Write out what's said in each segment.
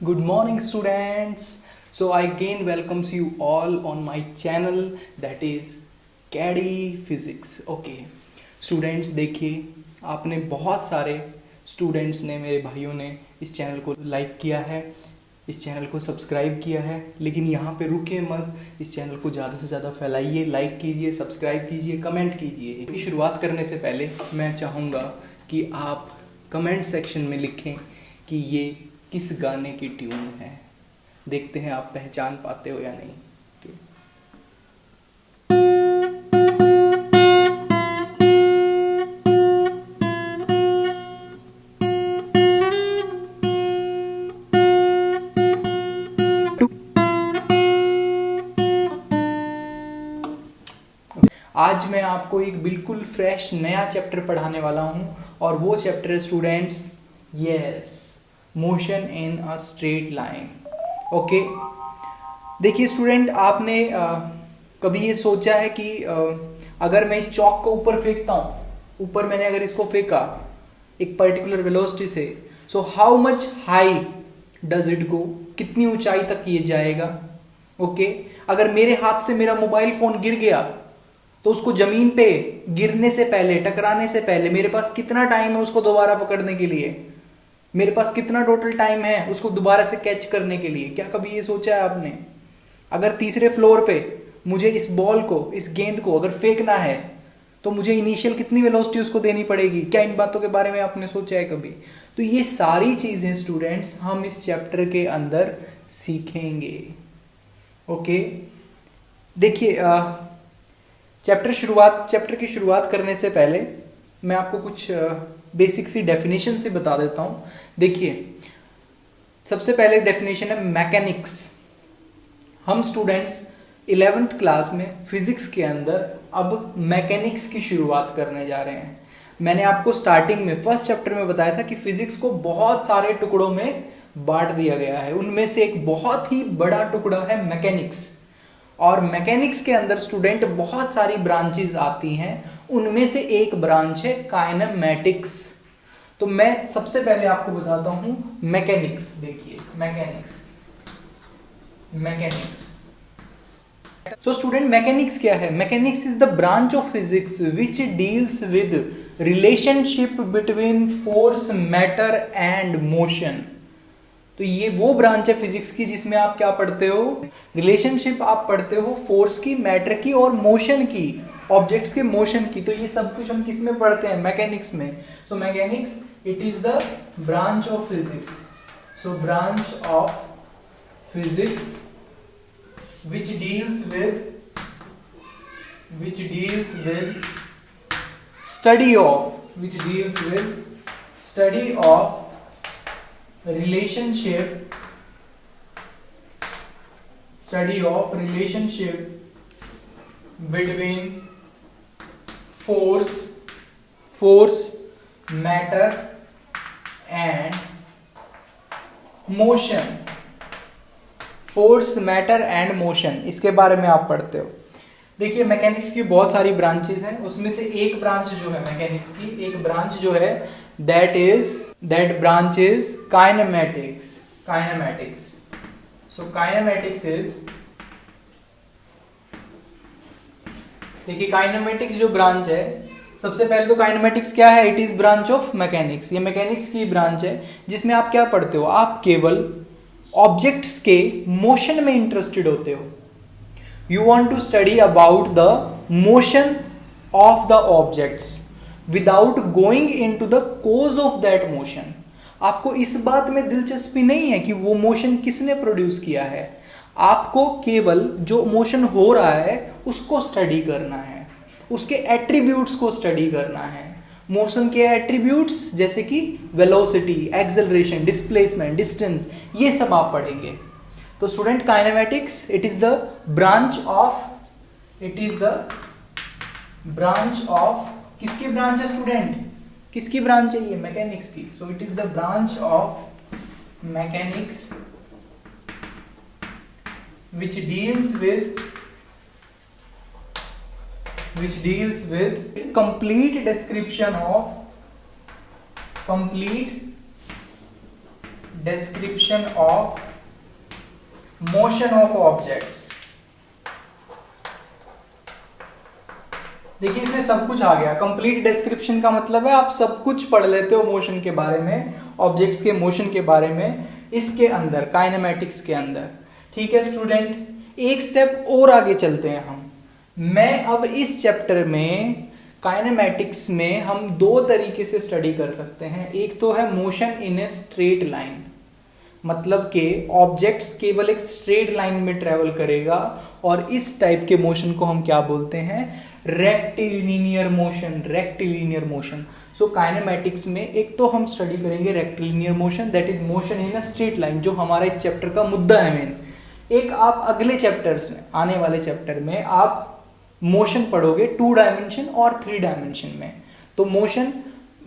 Good morning, students. So I again welcomes you all on my channel that is KD physics. Okay students, देखिए आपने बहुत सारे students ने, मेरे भाइयों ने इस चैनल को लाइक किया है, इस चैनल को सब्सक्राइब किया है, लेकिन यहाँ पे रुके मत. इस चैनल को ज़्यादा से ज़्यादा फैलाइए, लाइक कीजिए, सब्सक्राइब कीजिए, कमेंट कीजिए. की शुरुआत करने से पहले मैं चाहूँगा कि आप कमेंट सेक्शन में लिखें कि ये किस गाने की ट्यून है. देखते हैं आप पहचान पाते हो या नहीं. आज मैं आपको एक बिल्कुल फ्रेश नया चैप्टर पढ़ाने वाला हूँ और वो चैप्टर है students, yes, motion in a straight line. Okay, देखिए स्टूडेंट, आपने कभी ये सोचा है कि अगर मैं इस चौक को ऊपर फेंकता हूँ, ऊपर मैंने अगर इसको फेंका एक पर्टिकुलर वेलोसिटी से, so how much high does it go, कितनी ऊंचाई तक ये जाएगा. ओके, अगर मेरे हाथ से मेरा मोबाइल फोन गिर गया तो उसको जमीन पे गिरने से पहले, टकराने से पहले मेरे पास कितना टाइम है उसको दोबारा पकड़ने के लिए, मेरे पास कितना टोटल टाइम है उसको दोबारा से कैच करने के लिए. क्या कभी ये सोचा है आपने? अगर तीसरे फ्लोर पे मुझे इस बॉल को, इस गेंद को अगर फेंकना है तो मुझे इनिशियल कितनी वेलोसिटी उसको देनी पड़ेगी? क्या इन बातों के बारे में आपने सोचा है कभी? तो ये सारी चीजें स्टूडेंट्स हम इस चैप्टर के अंदर सीखेंगे. ओके, देखिए चैप्टर की शुरुआत करने से पहले मैं आपको कुछ बेसिक सी डेफिनेशन से बता देता हूं. देखिए, सबसे पहले डेफिनेशन है मैकेनिक्स. हम स्टूडेंट्स 11th क्लास में फिजिक्स के अंदर अब मैकेनिक्स की शुरुआत करने जा रहे हैं. मैंने आपको स्टार्टिंग में फर्स्ट चैप्टर में बताया था कि फिजिक्स को बहुत सारे टुकड़ों में बांट दिया गया है. उनमें से एक बहुत ही बड़ा टुकड़ा है मैकेनिक्स. और मैकेनिक्स के अंदर स्टूडेंट बहुत सारी ब्रांचेस आती हैं. उनमें से एक ब्रांच है काइनेमैटिक्स. तो मैं सबसे पहले आपको बताता हूं मैकेनिक्स. देखिए मैकेनिक्स. सो स्टूडेंट, मैकेनिक्स क्या है? Mechanics is the branch of physics which deals with relationship between force, matter and motion. तो ये वो ब्रांच है फिजिक्स की जिसमें आप क्या पढ़ते हो? रिलेशनशिप आप पढ़ते हो फोर्स की, मैटर की और मोशन की, ऑब्जेक्ट्स के मोशन की. तो ये सब कुछ हम किस में पढ़ते हैं? मैकेनिक्स में. So mechanics, it is the branch of physics. So branch of physics which deals with study of relationship between force, matter and motion. Force, matter and motion, इसके बारे में आप पढ़ते हो. देखिए, मैकेनिक्स की बहुत सारी ब्रांचेस हैं. उसमें से एक ब्रांच जो है मैकेनिक्स की, एक ब्रांच जो है that branch is kinematics. So kinematics is, देखिए काइनेमैटिक्स जो ब्रांच है, सबसे पहले तो काइनेमैटिक्स क्या है? It is branch of mechanics. ये मैकेनिक्स की ब्रांच है जिसमें आप क्या पढ़ते हो? आप केवल ऑब्जेक्ट्स के मोशन में इंटरेस्टेड होते हो. You want to study about the motion of the objects without going into the cause of that motion. आपको इस बात में दिलचस्पी नहीं है कि वो मोशन किसने प्रोड्यूस किया है. आपको केवल जो मोशन हो रहा है उसको स्टडी करना है, उसके एट्रीब्यूट्स को स्टडी करना है. मोशन के एट्रीब्यूट्स जैसे कि वेलोसिटी, एक्सेलरेशन, डिस्प्लेसमेंट, डिस्टेंस, ये सब आप पढ़ेंगे. तो student, kinematics it is the branch of किसकी ब्रांच है स्टूडेंट? किसकी ब्रांच है ये? मैकेनिक्स की. So it is the branch of mechanics which deals with complete description of motion of objects। देखिए इसमें सब कुछ आ गया। कंप्लीट डिस्क्रिप्शन का मतलब है आप सब कुछ पढ़ लेते हो मोशन के बारे में, ऑब्जेक्ट्स के मोशन के बारे में, इसके अंदर काइनेमैटिक्स के अंदर। ठीक है स्टूडेंट, एक स्टेप और आगे चलते हैं हम। मैं अब इस चैप्टर में काइनेमैटिक्स में हम दो तरीके से स्टडी कर सकते हैं। एक तो है motion in a straight line, मतलब कि ऑब्जेक्ट्स केवल एक स्ट्रेट लाइन में ट्रेवल करेगा, और इस टाइप के मोशन को हम क्या बोलते हैं, rectilinear motion. Rectilinear motion. So kinematics में एक तो हम स्टडी करेंगे rectilinear motion, that is motion in a straight line, जो हमारा इस चैप्टर का मुद्दा है मेन। एक आप अगले चैप्टर्स में, आने वाले चैप्टर में आप मोशन पढ़ोगे 2 डायमेंशन और 3 डायमेंशन में। तो मोशन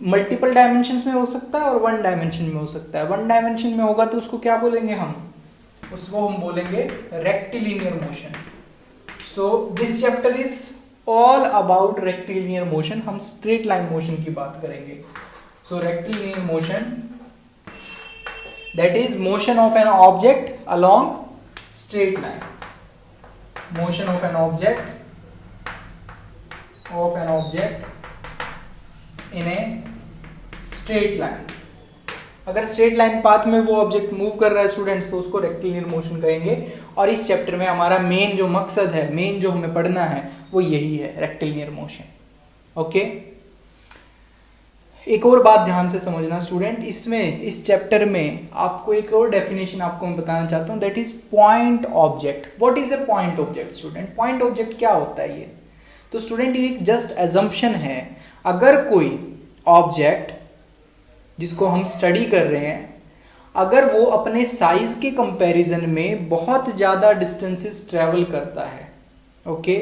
मल्टीपल डायमेंशंस में हो सकता है और 1 डायमेंशन में हो सकता है। 1 डायमेंशन में होगा तो उसको क्या बोलेंगे हम, उसको हम बोलेंगे rectilinear motion. So this chapter is all about rectilinear motion. हम स्ट्रेट लाइन मोशन की बात करेंगे। So rectilinear motion that is motion of an object along straight line. Motion of an object in a straight line. अगर straight line path में वो object move कर रहा है स्टूडेंट्स, तो उसको रेक्टिलिनियर मोशन कहेंगे। और इस चैप्टर में हमारा मेन जो मकसद है, मेन जो हमें पढ़ना है, वो यही है, रेक्टिलिनियर मोशन। ओके, एक और बात ध्यान से समझना स्टूडेंट, इसमें इस चैप्टर में आपको एक और डेफिनेशन आपको मैं बताना चाहता हूं, that is point object. What is a point object student? Point object क्या होता है ये? तो स्टूडेंट ये एक जस्ट एजम्पशन है। अगर कोई ऑब्जेक्ट जिसको हम स्टडी कर रहे हैं, अगर वो अपने साइज के कंपैरिजन में बहुत ज्यादा डिस्टेंसेस ट्रेवल करता है, okay,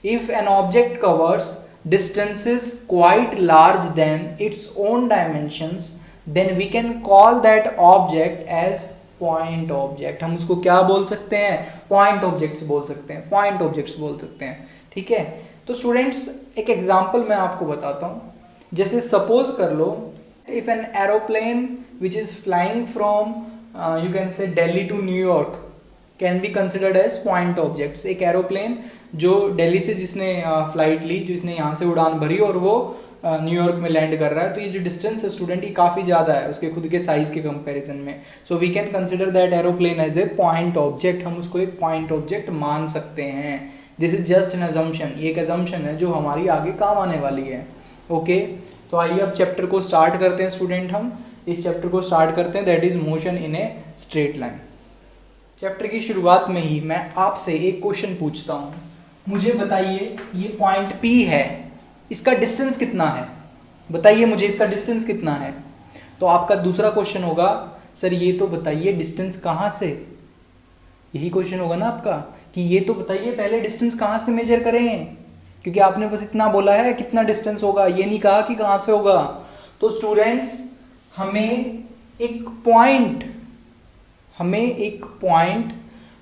if an object covers distances quite large than its own dimensions, then we can call that object as point object. हम उसको क्या बोल सकते हैं? पॉइंट ऑब्जेक्ट्स बोल सकते हैं, पॉइंट ऑब्जेक्ट्स बोल सकते हैं। ठीक है, तो स्टूडेंट्स एक एग्जांपल मैं आपको बताता हूं। जैसे सपोज कर लो, if an aeroplane which is flying from you can say Delhi to New York can be considered as point objects. एक एरोप्लेन जो दिल्ली से जिसने फ्लाइट ली, जो इसने यहाँ से उड़ान भरी और वो न्यूयॉर्क में लैंड कर रहा है, तो ये जो डिस्टेंस है स्टूडेंट, ये काफ़ी ज़्यादा है उसके खुद के साइज के कंपैरिजन में। So we can consider that aeroplane as a point object. हम उसको एक पॉइंट ऑब्जेक्ट मान सकते हैं। This is just an assumption. ये एक अजम्पशन है जो हमारी आगे काम आने वाली है। ओके, तो आइए अब चैप्टर को स्टार्ट करते हैं स्टूडेंट। हम इस चैप्टर को स्टार्ट करते हैं, that is motion in a straight line. Chapter की शुरुआत में ही मैं आपसे एक क्वेश्चन पूछता हूँ, मुझे बताइए ये पॉइंट P है, इसका डिस्टेंस कितना है? बताइए मुझे इसका डिस्टेंस कितना है। तो आपका दूसरा क्वेश्चन होगा, सर ये तो बताइए डिस्टेंस कहाँ से। यही क्वेश्चन होगा ना आपका कि ये तो बताइए पहले डिस्टेंस कहाँ से मेजर करें, क्योंकि आपने बस इतना बोला है कितना डिस्टेंस होगा, ये नहीं कहा कि कहाँ से होगा। तो स्टूडेंट्स हमें एक पॉइंट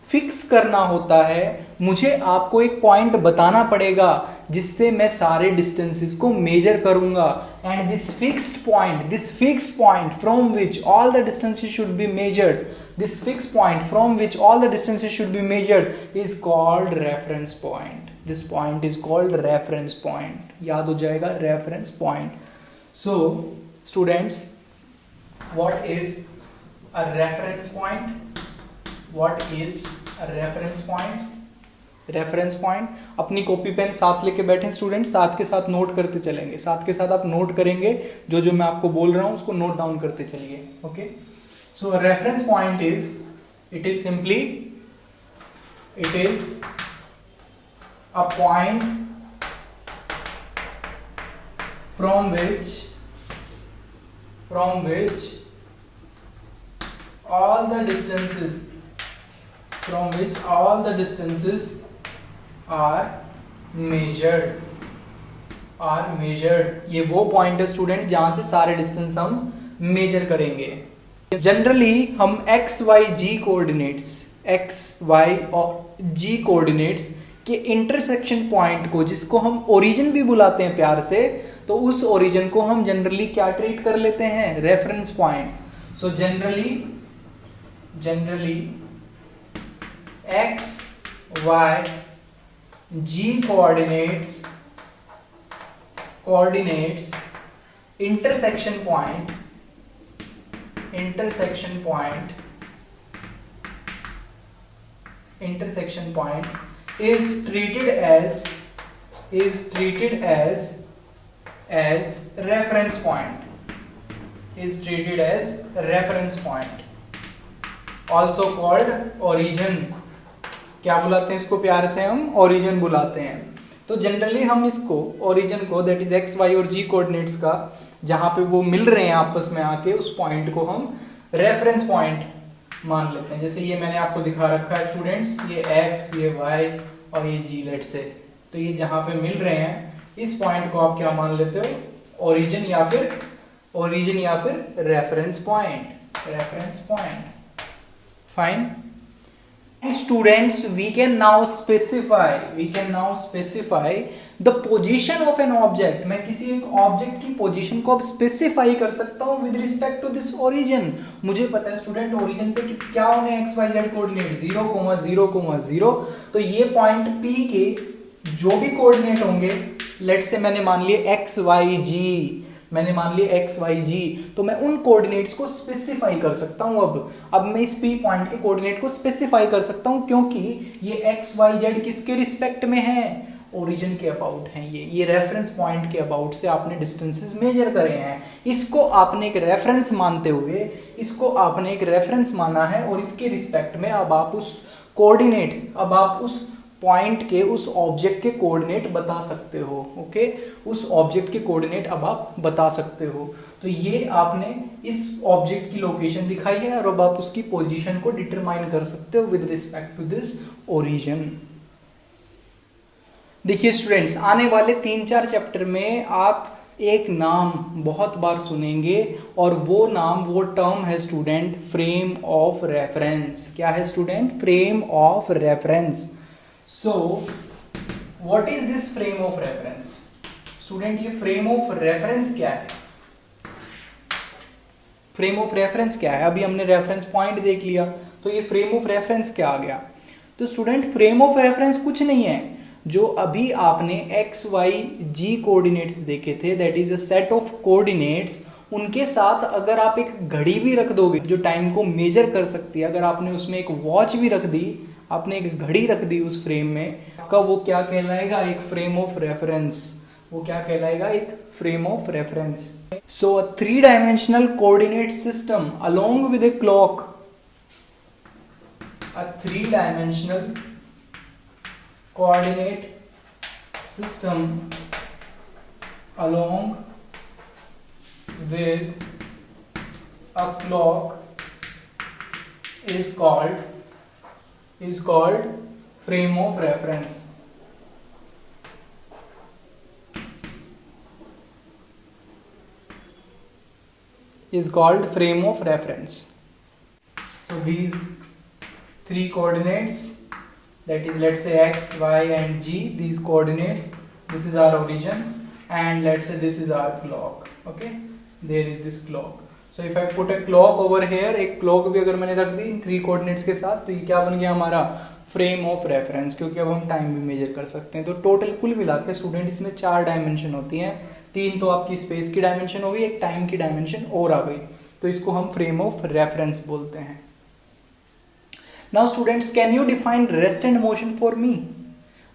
फिक्स करना होता है। मुझे आपको एक पॉइंट बताना पड़ेगा जिससे मैं सारे डिस्टेंसेस को मेजर करूंगा। And this fixed point from which all the distances should be measured, this fixed point from which all the distances should be measured is called reference point. This point is called reference point. याद हो जाएगा, reference point. So students, what is a reference point? What is a reference point? Reference point अपनी copy pen साथ लेके बैठे student, साथ के साथ नोट करते चलेंगे, साथ के साथ आप नोट करेंगे, जो जो मैं आपको बोल रहा हूँ उसको नोट डाउन करते चलिए। Okay, so a reference point is, it is a point from which all the distances are measured। ये वो पॉइंट है स्टूडेंट जहां से सारे डिस्टेंस हम मेजर करेंगे। जनरली हम एक्स वाई जी कोऑर्डिनेट्स के इंटरसेक्शन पॉइंट को, जिसको हम ओरिजिन भी बुलाते हैं प्यार से, तो उस ओरिजिन को हम जनरली क्या ट्रीट कर लेते हैं? Reference point. So generally generally x y g coordinates intersection point is treated as reference point, also called origin। क्या बुलाते हैं इसको प्यार से? हम ओरिजिन बुलाते हैं। तो जनरली हम इसको ओरिजिन को, दैट इज एक्स वाई और जी कोऑर्डिनेट्स का, जहां पे वो मिल रहे हैं आपस में आके, उस पॉइंट को हम रेफरेंस पॉइंट मान लेते हैं। जैसे ये मैंने आपको दिखा रखा है स्टूडेंट्स, ये एक्स, ये वाई और ये जी, लेट से। तो ये जहां पे मिल रहे हैं, इस पॉइंट को आप क्या मान लेते हो? ओरिजिन या फिर reference point. Fine. Students, we can now specify the position of an object। मैं किसी एक ऑब्जेक्ट की पोजीशन को अब स्पेसिफाई कर सकता हूँ with respect to this origin. मुझे पता है स्टूडेंट ओरिजिन पे क्या होने एक्स वाई जेड कोऑर्डिनेट 0,0,0। तो ये पॉइंट P के जो भी कोऑर्डिनेट होंगे, लेट्स से मैंने मान लिए एक्स वाई जी, तो मैं उन कोऑर्डिनेट्स को स्पेसिफाई कर सकता हूं। अब मैं इस P पॉइंट के कोऑर्डिनेट को स्पेसिफाई कर सकता हूं, क्योंकि ये एक्स वाई जेड किसके रिस्पेक्ट में है? ओरिजिन के अबाउट हैं। ये रेफरेंस पॉइंट के अबाउट से आपने डिस्टेंसेस मेजर करे हैं। इसको आपने एक रेफरेंस मानते हुए, इसको आपने एक रेफरेंस माना है, और इसके रिस्पेक्ट में अब आप उस पॉइंट के, उस ऑब्जेक्ट के कोऑर्डिनेट बता सकते हो। ओके, उस ऑब्जेक्ट के कोऑर्डिनेट अब आप बता सकते हो। तो ये आपने इस ऑब्जेक्ट की लोकेशन दिखाई है, और अब आप उसकी पोजीशन को डिटरमाइन कर सकते हो with respect to this origin. देखिए स्टूडेंट्स, आने वाले 3-4 चैप्टर में आप एक नाम बहुत बार सुनेंगे, और वो टर्म है स्टूडेंट फ्रेम ऑफ रेफरेंस। क्या है student? Frame of reference. So, what is this frame of reference? Student, ये फ्रेम ऑफ रेफरेंस क्या है? फ्रेम ऑफ रेफरेंस क्या है? अभी हमने रेफरेंस पॉइंट देख लिया, तो ये फ्रेम ऑफ रेफरेंस क्या आ गया? तो स्टूडेंट, फ्रेम ऑफ रेफरेंस कुछ नहीं है। जो अभी आपने एक्स वाई जी कोऑर्डिनेट्स देखे थे, that is a set of coordinates, उनके साथ अगर आप एक घड़ी भी रख दोगे जो टाइम को मेजर कर सकती है, अगर आपने उसमें एक वॉच भी रख दी, आपने एक घड़ी रख दी उस फ्रेम में, का वो क्या कहलाएगा? एक फ्रेम ऑफ रेफरेंस। वो क्या कहलाएगा? एक frame of reference. So a 3-dimensional coordinate system along with a clock, a 3-dimensional coordinate system along with a clock is called frame of reference। is called frame of reference। So these 3 coordinates, that is, let's say x, y and g, these coordinates, this is our origin, and let's say this is our clock। Okay, there is this clock। So if I put a clock over here, एक clock भी अगर मैंने रख दी 3 coordinates के साथ, तो ये क्या बन गया हमारा? फ्रेम ऑफ रेफरेंस, क्योंकि अब हम टाइम भी मेजर कर सकते हैं। तो टोटल कुल मिला के स्टूडेंट इसमें 4 डायमेंशन होती हैं। 3 तो आपकी स्पेस की डायमेंशन हो गई, एक टाइम की डायमेंशन और आ गई, तो इसको हम फ्रेम ऑफ रेफरेंस बोलते हैं। Now students, can you define rest and motion for me?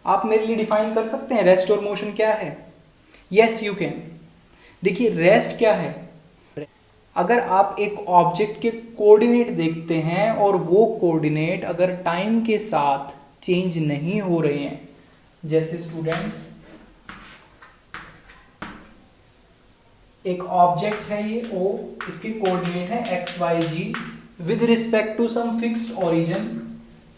आप मेरे लिए डिफाइन कर सकते हैं रेस्ट और मोशन क्या है? Yes you can. देखिए, रेस्ट क्या है? अगर आप एक ऑब्जेक्ट के कोऑर्डिनेट देखते हैं और वो कोऑर्डिनेट अगर टाइम के साथ चेंज नहीं हो रहे हैं, जैसे स्टूडेंट्स एक ऑब्जेक्ट है ये O, इसके कोऑर्डिनेट है X Y Z with respect to some fixed origin.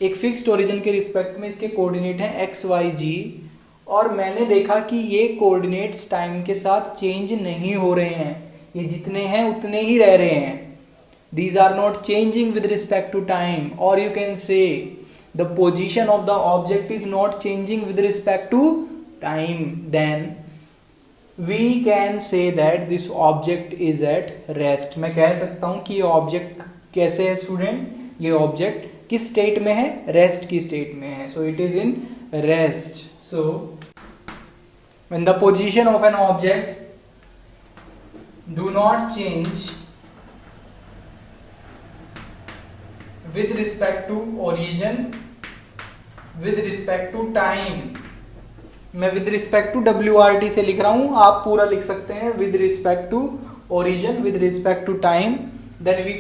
एक फिक्स्ड ओरिजिन के रिस्पेक्ट में इसके कोऑर्डिनेट है एक्स वाई जी, और मैंने देखा कि ये कोऑर्डिनेट्स टाइम के साथ चेंज नहीं हो रहे हैं, ये जितने हैं उतने ही रह रहे हैं। These are not changing with respect to time, or you can say the position of the object is not changing with respect to time, then we can say that this object is at rest। मैं कह सकता हूं कि ये object कैसे है student? ये object किस स्टेट में है, रेस्ट की स्टेट में है, so it is in rest. So when the position of an object do not change with respect to origin, with respect to time, मैं with respect to WRT से लिख रहा हूं, आप पूरा लिख सकते हैं with respect to origin, with respect to time, then we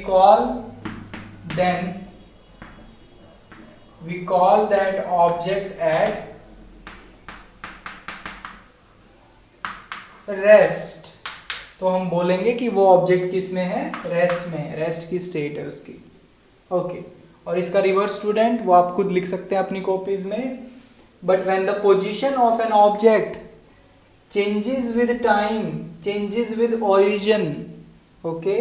call that object at rest. तो हम बोलेंगे कि वो ऑब्जेक्ट किस में है, रेस्ट में, रेस्ट की स्टेट है उसकी. ओके और इसका रिवर्स स्टूडेंट वो आप खुद लिख सकते हैं अपनी कॉपीज में. But when the position of an object changes with time, changes with origin. Okay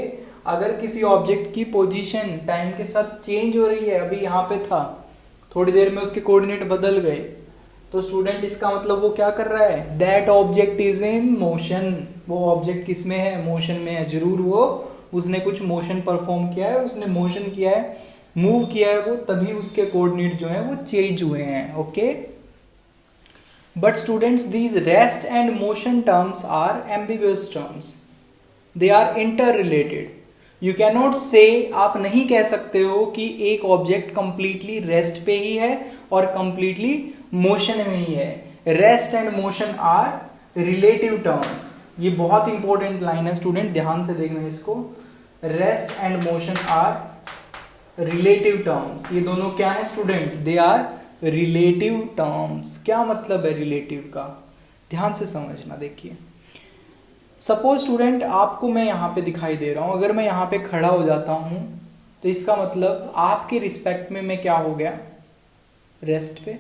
अगर किसी ऑब्जेक्ट की पोजीशन टाइम के साथ चेंज हो रही है, अभी यहाँ पे था, थोड़ी देर में उसके कोऑर्डिनेट बदल गए, तो स्टूडेंट इसका मतलब वो क्या कर रहा है, that object is in motion. वो ऑब्जेक्ट किस में है, मोशन में है. जरूर वो उसने कुछ मोशन परफॉर्म किया है, उसने मोशन किया है, मूव किया है वो, तभी उसके कोऑर्डिनेट जो है वो चेंज हुए हैं. Okay but students these rest and motion terms are ambiguous terms, they are interrelated. You can not say, आप नहीं कह सकते हो कि एक ऑब्जेक्ट कंप्लीटली रेस्ट पे ही है और कंप्लीटली मोशन में ही है. Rest and motion are relative terms. ये बहुत इंपॉर्टेंट लाइन है स्टूडेंट, ध्यान से देखना इसको. Rest and motion are relative terms. ये दोनों क्या है student, they are relative terms. क्या मतलब है रिलेटिव का, ध्यान से समझना. देखिए सपोज स्टूडेंट आपको मैं यहाँ पे दिखाई दे रहा हूँ, अगर मैं यहाँ पे खड़ा हो जाता हूँ तो इसका मतलब आपके रिस्पेक्ट में मैं क्या हो गया, रेस्ट पे.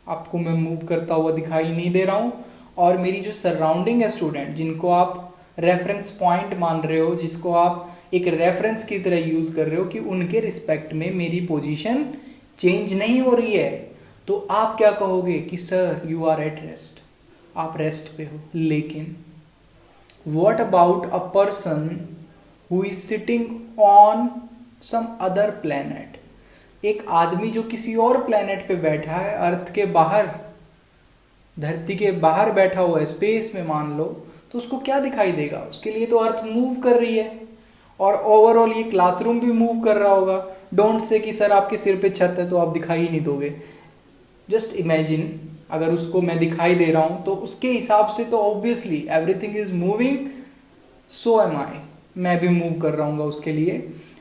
आपको मैं मूव करता हुआ दिखाई नहीं दे रहा हूँ, और मेरी जो सराउंडिंग है स्टूडेंट, जिनको आप रेफरेंस पॉइंट मान रहे हो, जिसको आप एक रेफरेंस की तरह यूज कर रहे हो कि उनके रिस्पेक्ट में मेरी पोजीशन चेंज नहीं हो रही है, तो आप क्या कहोगे कि sir you are at rest, आप रेस्ट पे हो. लेकिन what about a person who is sitting on some other planet. एक आदमी जो किसी और प्लेनेट पे बैठा है, अर्थ के बाहर, धरती के बाहर बैठा हुआ है, स्पेस में मान लो, तो उसको क्या दिखाई देगा, उसके लिए तो अर्थ मूव कर रही है, और ओवरऑल ये क्लासरूम भी मूव कर रहा होगा. डोंट से कि सर आपके सिर पे छत है तो आप दिखाई ही नहीं दोगे. जस्ट इमेजिन अगर उसको मैं दिखाई दे रहा हूं तो उसके हिसाब से तो obviously everything is moving, so am I, मैं भी मूव कर रहा हूँ उसके लिए,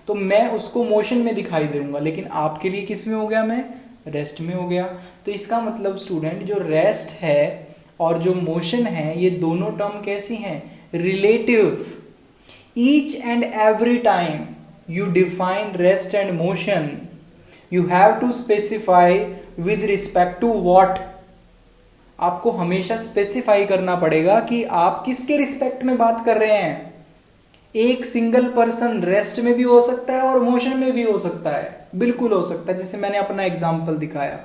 तो मैं उसको मोशन में दिखाई दूंगा. लेकिन आपके लिए किस में हो गया, मैं रेस्ट में हो गया. तो इसका मतलब स्टूडेंट जो रेस्ट है और जो मोशन है, ये दोनों टर्म कैसी हैं, relative. Each and every time you define rest and motion, you have to specify with respect to what. आपको हमेशा स्पेसिफाई करना पड़ेगा कि आप किसके रिस्पेक्ट में बात कर रहे हैं. एक सिंगल पर्सन रेस्ट में भी हो सकता है और मोशन में भी हो सकता है, बिल्कुल हो सकता है, जैसे मैंने अपना एग्जांपल दिखाया.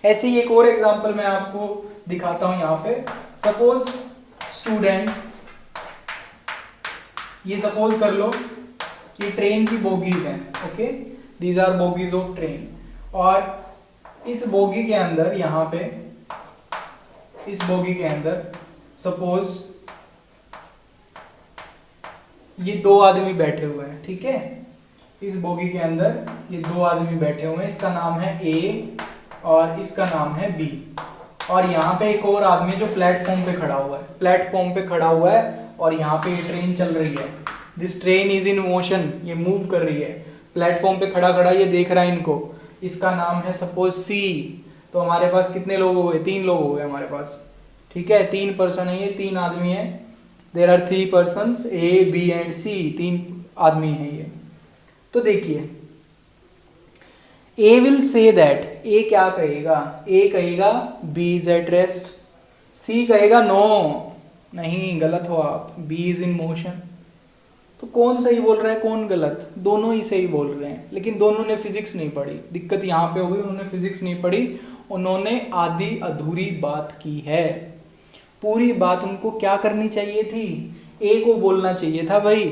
ऐसे ही एक और एग्जांपल मैं आपको दिखाता हूं यहाँ पे. सपोज स्टूडेंट, ये सपोज कर लो कि ट्रेन की बोगीज हैं. Okay, these are bogies of train, और इस बोगी के अंदर, यहाँ पे इस बोगी के अंदर सपोज ये दो आदमी बैठे हुए हैं. ठीक है, इस बोगी के अंदर ये दो आदमी बैठे हुए हैं, इसका नाम है ए और इसका नाम है बी. और यहाँ पे एक और आदमी जो प्लेटफॉर्म पे खड़ा हुआ है, प्लेटफॉर्म पे खड़ा हुआ है, और यहाँ पे ये ट्रेन चल रही है. This train is in motion, ये मूव कर रही है. प्लेटफॉर्म पे खड़ा खड़ा ये देख रहा है इनको. इसका नाम है सपोज सी. तो हमारे पास कितने लोग हो गए, 3 लोग हो गए हमारे पास. ठीक है, 3 पर्सन है, ये 3 आदमी है. There are 3 persons, A B and C, 3 आदमी है ये. तो देखिए, ए विल से दैट, ए क्या कहेगा, ए कहेगा बी इज एट रेस्ट. सी कहेगा नो, नहीं गलत हो आप, बी इज इन मोशन. तो कौन सही बोल रहा है, कौन गलत, दोनों ही सही बोल रहे हैं. लेकिन दोनों ने फिजिक्स नहीं पढ़ी. दिक्कत यहाँ पे हो गई, उन्होंने फिजिक्स नहीं पढ़ी, उन्होंने आधी अधूरी बात की है. पूरी बात उनको क्या करनी चाहिए थी, ए को बोलना चाहिए था भाई,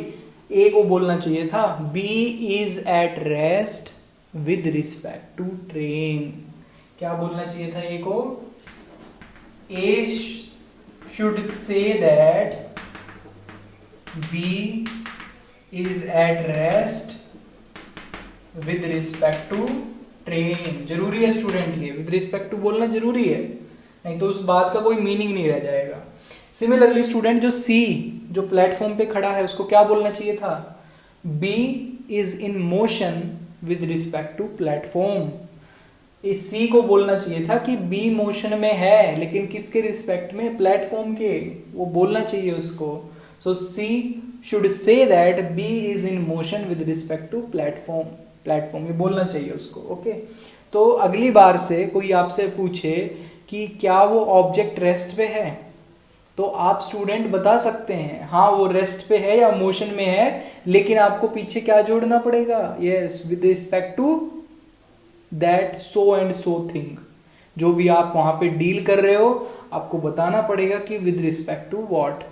ए को बोलना चाहिए था B is at rest with respect to train. क्या बोलना चाहिए था ए को? A should say that B is at rest with respect to train. जरूरी है स्टूडेंट, ये विद रिस्पेक्ट टू बोलना जरूरी है, नहीं तो उस बात का कोई मीनिंग नहीं रह जाएगा। सिमिलरली स्टूडेंट, जो सी जो प्लेटफॉर्म पे खड़ा है उसको क्या बोलना चाहिए था? B is in motion with respect to platform. इस सी को बोलना चाहिए था कि बी मोशन में है, लेकिन किसके रिस्पेक्ट में? प्लेटफॉर्म के। वो बोलना चाहिए उसको। So C should say that B is in motion with respect to platform. Platform ये बोलना चाहिए उसको। ओके, तो अगली बार से कोई आपसे पूछे कि क्या वो ऑब्जेक्ट रेस्ट पे है, तो आप स्टूडेंट बता सकते हैं हाँ वो रेस्ट पे है या मोशन में है, लेकिन आपको पीछे क्या जोड़ना पड़ेगा? Yes, with respect to that so and so thing. जो भी आप वहां पे डील कर रहे हो आपको बताना पड़ेगा कि with respect to what.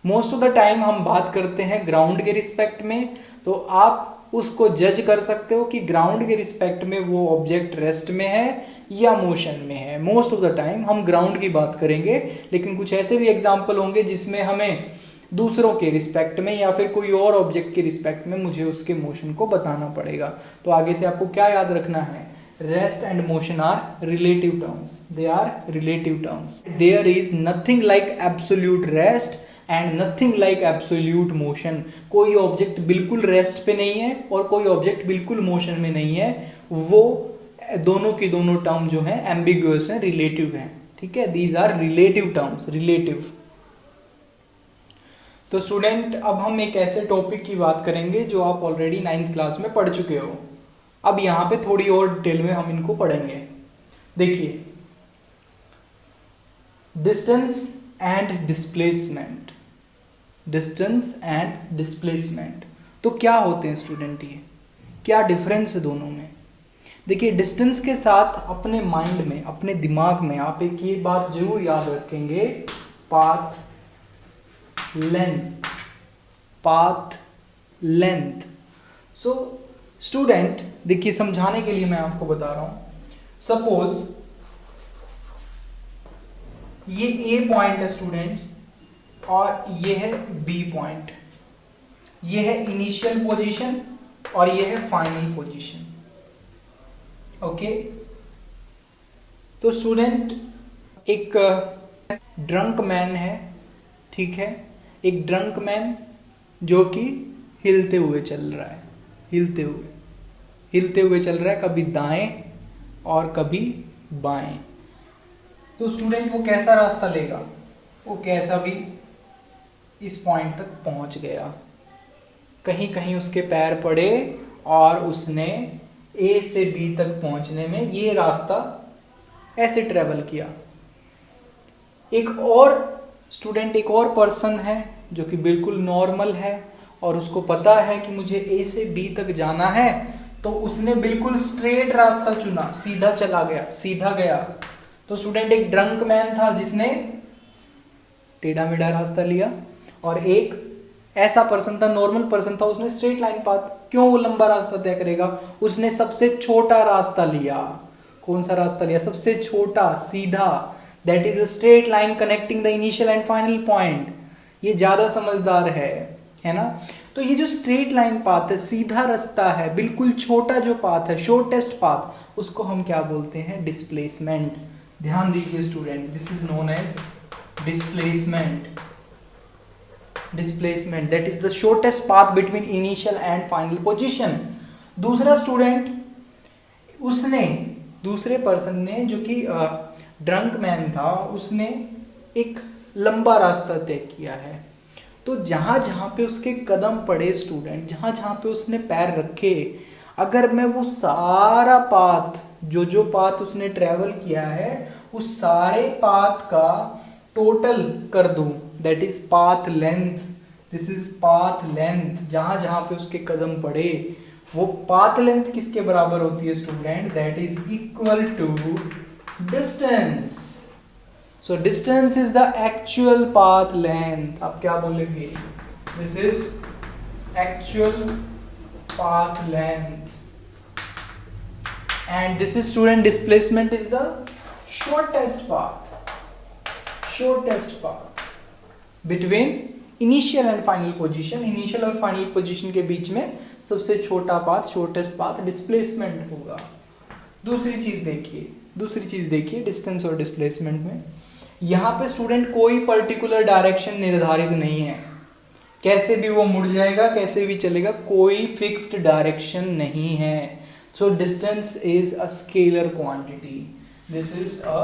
Most of the time हम बात करते हैं ग्राउंड के रिस्पेक्ट में, तो आप उसको जज कर सकते हो कि ग्राउंड के रिस्पेक्ट में वो ऑब्जेक्ट रेस्ट में है या मोशन में है। मोस्ट ऑफ द टाइम हम ग्राउंड की बात करेंगे, लेकिन कुछ ऐसे भी एग्जाम्पल होंगे जिसमें हमें दूसरों के रिस्पेक्ट में या फिर कोई और ऑब्जेक्ट के रिस्पेक्ट में मुझे उसके मोशन को बताना पड़ेगा। तो आगे से आपको क्या याद रखना है? Rest and motion are relative terms, they are relative terms. There is nothing like absolute rest and nothing like absolute motion. कोई ऑब्जेक्ट बिल्कुल रेस्ट पे नहीं है और कोई ऑब्जेक्ट बिल्कुल मोशन में नहीं है। वो दोनों की दोनों टर्म जो है एम्बिगुअस है, रिलेटिव है। ठीक है, these are relative terms, relative. तो स्टूडेंट, अब हम एक ऐसे टॉपिक की बात करेंगे जो आप ऑलरेडी 9th क्लास में पढ़ चुके हो। अब यहां पे थोड़ी और डिटेल में हम इनको पढ़ेंगे। देखिए, distance and displacement. Distance and displacement तो क्या होते हैं स्टूडेंट? ये क्या डिफरेंस है दोनों में? देखिए, डिस्टेंस के साथ अपने माइंड में, अपने दिमाग में आप एक ये बात जरूर याद रखेंगे, path length. Path length. So student देखिए, समझाने के लिए मैं आपको बता रहा हूं। सपोज ये ए पॉइंट है स्टूडेंट्स और ये है बी पॉइंट। ये है इनिशियल पोजीशन और ये है फाइनल पोजीशन। ओके, तो स्टूडेंट एक ड्रंक मैन है, ठीक है, एक ड्रंक मैन जो कि हिलते हुए चल रहा है, हिलते हुए चल रहा है, कभी दाएं और कभी बाएं। तो स्टूडेंट वो कैसा रास्ता लेगा? वो कैसा भी इस पॉइंट तक पहुंच गया, कहीं कहीं उसके पैर पड़े और उसने ए से बी तक पहुंचने में ये रास्ता ऐसे ट्रेवल किया। एक और स्टूडेंट, एक और पर्सन है जो कि बिल्कुल नॉर्मल है और उसको पता है कि मुझे ए से बी तक जाना है, तो उसने बिल्कुल स्ट्रेट रास्ता चुना, सीधा चला गया, सीधा गया। तो स्टूडेंट एक ड्रंक मैन था जिसने टेढ़ा मेढ़ा रास्ता लिया, और एक ऐसा पर्सन था, नॉर्मल पर्सन था, उसने स्ट्रेट लाइन पाथ। क्यों वो लंबा रास्ता तय करेगा? उसने सबसे छोटा रास्ता लिया। कौन सा रास्ता लिया? सबसे छोटा, सीधा। That is a straight line connecting the initial and final point. ये ज्यादा समझदार है ना? तो ये जो स्ट्रेट लाइन पाथ है, सीधा रास्ता है, बिल्कुल छोटा जो पाथ है, शॉर्टेस्ट पाथ, उसको हम क्या बोलते हैं? डिस्प्लेसमेंट। ध्यान दीजिए student, this is known as displacement. Displacement, that is the shortest path between initial and final position. दूसरा स्टूडेंट, उसने, दूसरे पर्सन ने जो कि ड्रंक मैन था, उसने एक लंबा रास्ता तय किया है। तो जहां जहां पे उसके कदम पड़े स्टूडेंट, जहां जहां पे उसने पैर रखे, अगर मैं वो सारा पाथ, जो पाथ उसने ट्रेवल किया है, उस सारे पाथ का टोटल कर दूं, that is path length. This is path length. जहां जहां पे उसके कदम पड़े, वो पाथ लेंथ किसके बराबर होती है student? That is equal to distance. So distance is the actual path length. आप क्या बोलेंगे? This is actual path length. and this is student displacement is the shortest path between initial and final position. Initial और final position के बीच में सबसे छोटा path, shortest path displacement होगा. दूसरी चीज देखिए डिस्टेंस और डिस्प्लेसमेंट में. यहाँ पे स्टूडेंट कोई पर्टिकुलर डायरेक्शन निर्धारित नहीं है, कैसे भी वो मुड़ जाएगा, कैसे भी चलेगा, कोई फिक्स्ड डायरेक्शन नहीं है. सो distance is a scalar quantity. This is a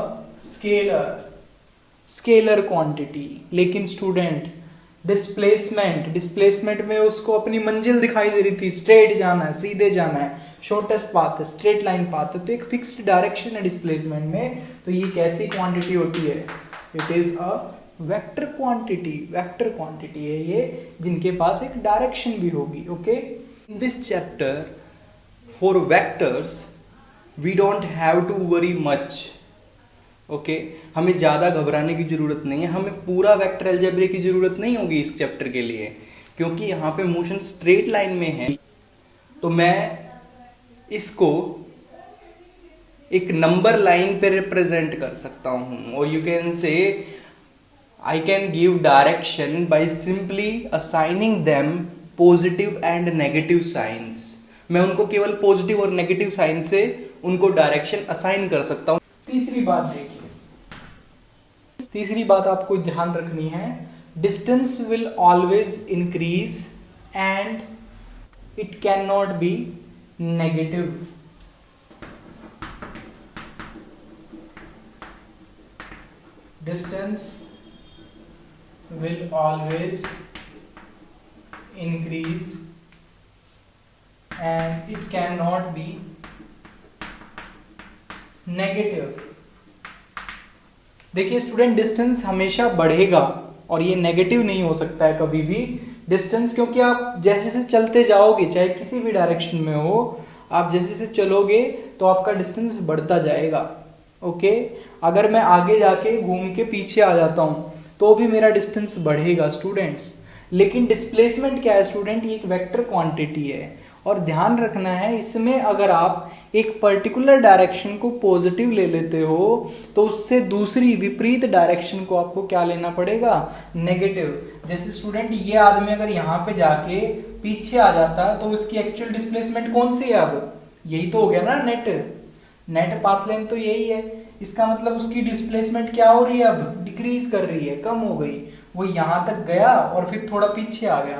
scalar quantity. लेकिन स्टूडेंट डिस्प्लेसमेंट में उसको अपनी मंजिल दिखाई दे रही थी, स्ट्रेट जाना है, सीधे जाना है, शॉर्टेस्ट पाथ है, स्ट्रेट लाइन पाथ है. तो एक फिक्स्ड डायरेक्शन है डिस्प्लेसमेंट में. तो ये कैसी क्वांटिटी होती है? It is a vector quantity है ये, जिनके पास एक डायरेक्शन भी होगी. Okay, in this chapter for vectors we don't have to worry much. Okay, हमें ज़्यादा घबराने की ज़रूरत नहीं है. हमें पूरा वेक्टर अलजेब्रा की ज़रूरत नहीं होगी इस चैप्टर के लिए, क्योंकि यहाँ पे मोशन स्ट्रेट लाइन में है. तो मैं इसको एक नंबर लाइन पे रिप्रेजेंट कर सकता हूँ, और यू कैन से I can give direction by simply assigning them positive and negative science. मैं उनको केवल पॉजिटिव और नेगेटिव साइन से उनको डायरेक्शन असाइन कर सकता हूँ. तीसरी बात देखिए, तीसरी बात आपको ध्यान रखनी है. Distance will always increase and it can not be negative. Distance will always increase and it can not be negative. देखिए स्टूडेंट, डिस्टेंस हमेशा बढ़ेगा और ये नेगेटिव नहीं हो सकता है कभी भी डिस्टेंस, क्योंकि आप जैसे से चलते जाओगे, चाहे किसी भी डायरेक्शन में हो, आप जैसे से चलोगे तो आपका डिस्टेंस बढ़ता जाएगा. ओके, अगर मैं आगे जाके घूम के पीछे आ जाता हूँ तो भी मेरा डिस्टेंस बढ़ेगा स्टूडेंट्स. लेकिन डिस्प्लेसमेंट क्या है स्टूडेंट? ये एक वेक्टर क्वांटिटी है, और ध्यान रखना है इसमें अगर आप एक पर्टिकुलर डायरेक्शन को पॉजिटिव ले लेते हो तो उससे दूसरी विपरीत डायरेक्शन को आपको क्या लेना पड़ेगा? नेगेटिव. जैसे स्टूडेंट, ये आदमी अगर यहाँ पे जाके पीछे आ जाता है तो उसकी एक्चुअल डिस्प्लेसमेंट कौन सी है? अब यही तो हो गया ना, नेट पाथ लेंथ तो यही है. इसका मतलब उसकी डिस्प्लेसमेंट क्या हो रही है? अब डिक्रीज कर रही है, कम हो गई. वो यहाँ तक गया और फिर थोड़ा पीछे आ गया.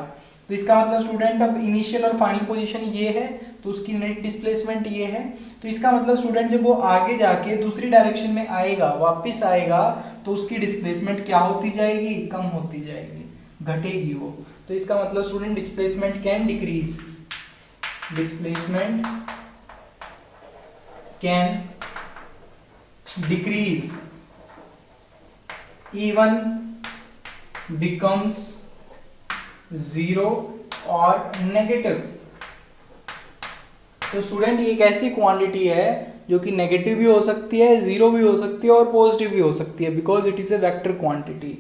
तो इसका मतलब स्टूडेंट अब इनिशियल और फाइनल पोजीशन ये है, तो उसकी नेट डिस्प्लेसमेंट ये है. तो इसका मतलब स्टूडेंट जब वो आगे जाके दूसरी डायरेक्शन में आएगा, वापस आएगा, तो उसकी डिस्प्लेसमेंट क्या होती जाएगी? कम होती जाएगी, घटेगी वो. तो इसका मतलब student displacement can decrease, displacement can decrease even becomes zero और नेगेटिव. तो स्टूडेंट ये एक ऐसी क्वांटिटी है जो कि नेगेटिव भी हो सकती है, जीरो भी हो सकती है और पॉजिटिव भी हो सकती है, because it is a vector quantity.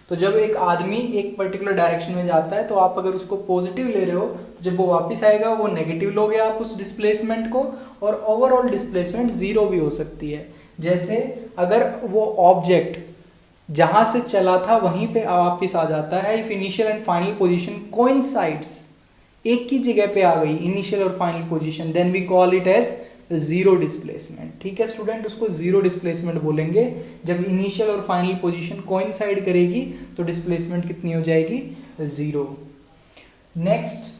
तो जब एक आदमी एक पर्टिकुलर डायरेक्शन में जाता है तो आप अगर उसको पॉजिटिव ले रहे हो, जब वो वापस आएगा वो नेगेटिव लोगे आप उस डिस्प्लेसमेंट को, और ओवरऑल डिस्प्लेसमेंट जीरो भी हो सकती है. जैसे अगर वो ऑब्जेक्ट जहां से चला था वहीं पे वापिस आ जाता है, if initial and final position coincides, एक ही जगह पे आ गई इनिशियल और final position, then we call it as zero displacement. ठीक है स्टूडेंट, उसको जीरो डिस्प्लेसमेंट बोलेंगे. जब इनिशियल और फाइनल पोजीशन कोइंसाइड करेगी तो डिस्प्लेसमेंट कितनी हो जाएगी? जीरो. नेक्स्ट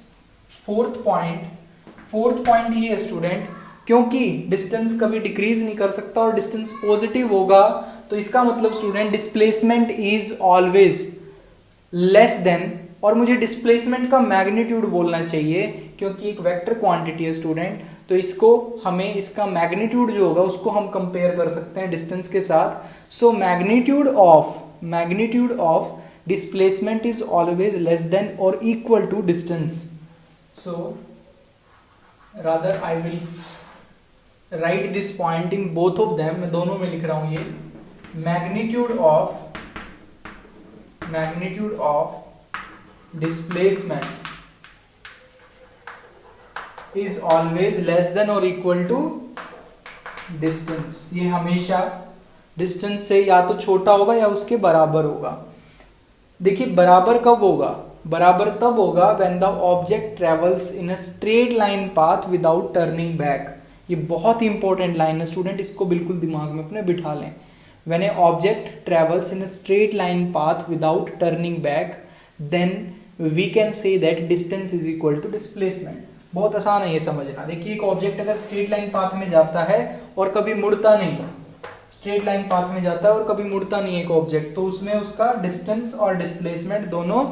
फोर्थ पॉइंट ये है स्टूडेंट, क्योंकि डिस्टेंस कभी डिक्रीज नहीं कर सकता और डिस्टेंस पॉजिटिव होगा, तो इसका मतलब student displacement is always less than, और मुझे डिस्प्लेसमेंट का मैग्नीट्यूड बोलना चाहिए क्योंकि एक वेक्टर क्वांटिटी है स्टूडेंट. तो इसको हमें इसका मैग्नीट्यूड जो होगा उसको हम कंपेयर कर सकते हैं डिस्टेंस के साथ. So magnitude of displacement is always less than or equal to distance. So rather I will write this point in both of them, मैं दोनों में लिख रहा हूं ये. Magnitude of displacement is always less than or equal to distance, ये हमेशा distance से या तो छोटा होगा या उसके बराबर होगा। देखिए बराबर कब होगा, बराबर तब होगा when the object travels in a straight line path without turning back. ये बहुत ही इंपॉर्टेंट लाइन है स्टूडेंट, इसको बिल्कुल दिमाग में अपने बिठा लें। When a object travels in a straight line path without turning back then we can say that distance is equal to displacement. बहुत आसान है ये समझना। देखिए एक ऑब्जेक्ट अगर स्ट्रेट लाइन पाथ में जाता है और कभी मुड़ता नहीं, स्ट्रेट लाइन पाथ में जाता है और कभी मुड़ता नहीं एक ऑब्जेक्ट, तो उसमें उसका डिस्टेंस और डिस्प्लेसमेंट दोनों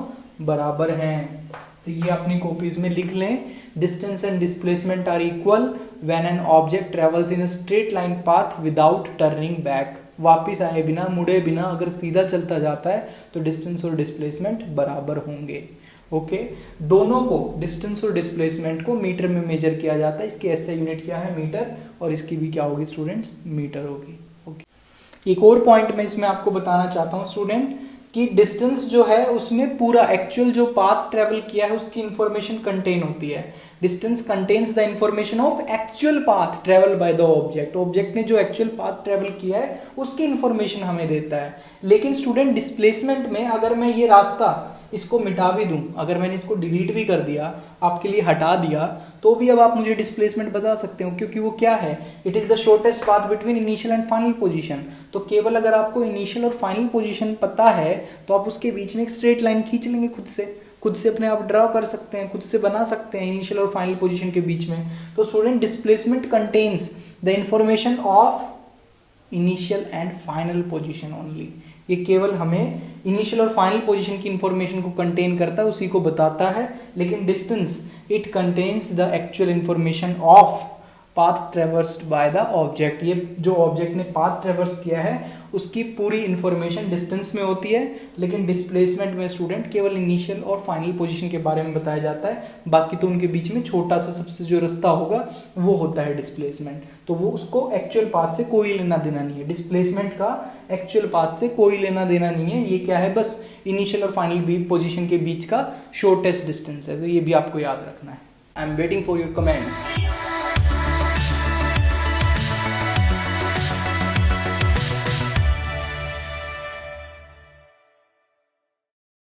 बराबर हैं। तो ये अपनी कॉपीज में लिख लें, distance and displacement are equal when an object travels in a straight line path without turning back. वापिस आए बिना, मुड़े बिना अगर सीधा चलता जाता है तो डिस्टेंस और डिस्प्लेसमेंट बराबर होंगे। ओके, दोनों को, डिस्टेंस और डिस्प्लेसमेंट को मीटर में मेजर किया जाता है। इसकी ऐसा यूनिट क्या है, मीटर, और इसकी भी क्या होगी स्टूडेंट्स, मीटर होगी। ओके, एक और पॉइंट मैं इसमें आपको बताना चाहता हूँ स्टूडेंट कि डिस्टेंस जो है उसमें पूरा एक्चुअल जो पाथ ट्रेवल किया है उसकी इंफॉर्मेशन कंटेन होती है। Distance contains the information of actual path travel by the object. Object ने जो एक्चुअल पाथ ट्रेवल किया है उसकी इंफॉर्मेशन हमें देता है। लेकिन स्टूडेंट डिस्प्लेसमेंट में अगर मैं ये रास्ता इसको मिटा भी दूं, अगर मैंने इसको डिलीट भी कर दिया, आपके लिए हटा दिया, तो भी अब आप मुझे डिस्प्लेसमेंट बता सकते हो, क्योंकि वो क्या है, it is the shortest path between initial and final position. तो केवल अगर आपको इनिशियल और फाइनल पोजीशन पता है तो आप उसके बीच में एक स्ट्रेट लाइन खींच लेंगे, खुद से अपने आप ड्रा कर सकते हैं, खुद से बना सकते हैं इनिशियल और फाइनल पोजीशन के बीच में। तो student displacement contains the information of initial and final position only. ये केवल हमें इनिशियल और फाइनल पोजीशन की इंफॉर्मेशन को कंटेन करता है, उसी को बताता है। लेकिन distance it contains the actual information of path traversed by the object. ये जो ऑब्जेक्ट ने पाथ ट्रेवर्स किया है उसकी पूरी इंफॉर्मेशन डिस्टेंस में होती है, लेकिन डिस्प्लेसमेंट में स्टूडेंट केवल इनिशियल और फाइनल पोजीशन के बारे में बताया जाता है। बाकी तो उनके बीच में छोटा सा सबसे जो रास्ता होगा वो होता है डिस्प्लेसमेंट। तो वो उसको एक्चुअल पाथ से कोई लेना देना नहीं है, डिस्प्लेसमेंट का एक्चुअल पाथ से कोई लेना देना नहीं है। ये क्या है, बस इनिशियल और फाइनल पोजीशन के बीच का शॉर्टेस्ट डिस्टेंस है। तो ये भी आपको याद रखना है। I am waiting for your comments.